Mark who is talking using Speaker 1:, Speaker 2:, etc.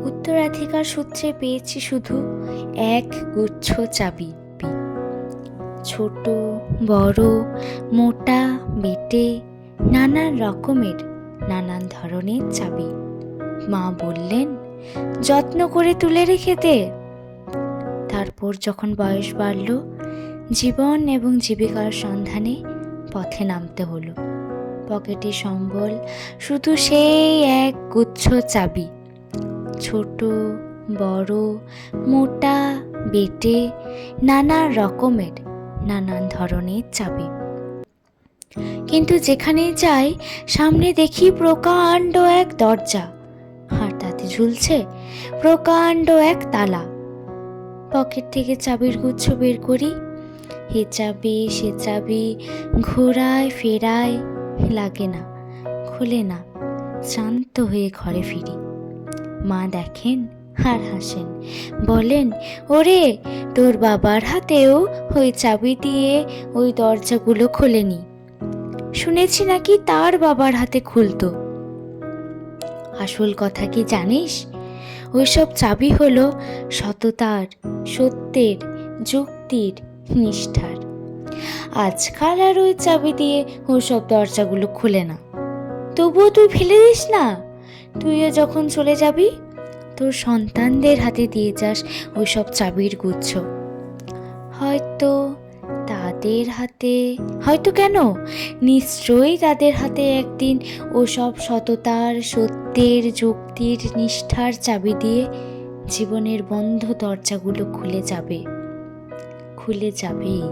Speaker 1: উত্তরাধিকার সূত্রে পেয়েছি শুধু এক গুচ্ছ চাবি। ছোট বড়, মোটা বেটে, নানান রকমের, নানান ধরনের চাবি। মা বললেন, যত্ন করে তুলে রেখে দে। তারপর যখন বয়স বাড়ল, জীবন এবং জীবিকার সন্ধানে পথে নামতে হলো। পকেটে সম্বল শুধু সেই এক গুচ্ছ চাবি। ছোট বড়, মোটা বেটে, নানা রকমের, নানান ধরনের চাবি। কিন্তু যেখানেই যাই, সামনে দেখি প্রকাণ্ড এক দরজা, আর তাতে ঝুলছে প্রকাণ্ড এক তালা। পকেট থেকে চাবির গুচ্ছ বের করি, এ চাবি সে চাবি ঘোরায় ফেরায়, লাগে না, খোলে না। শান্ত হয়ে ঘরে ফিরি। মা দেখেন আর হাসেন, বলেন, ওরে, তোর বাবার হাতেও ওই চাবি দিয়ে ওই দরজাগুলো খোলেনি, শুনেছি নাকি তার বাবার হাতে খুলতো। আসল কথা কি জানিস? ওইসব চাবি হলো সততার, সত্যের, যুক্তির, নিষ্ঠার। আজকাল আর ওই চাবি দিয়ে ওইসব দরজাগুলো খুলে না। তবুও তুই ফেলে দিস না। তুইও যখন চলে যাবি, তোর সন্তানদের হাতে দিয়ে যাস ওইসব চাবির গুচ্ছ। হয়তো তাদের হাতে, হয়তো কেন, নিশ্চয়ই তাদের হাতে একদিন ওসব সততার, সত্যের, যুক্তির, নিষ্ঠার চাবি দিয়ে জীবনের বন্ধ দরজাগুলো খুলে যাবে, খুলে যাবেই।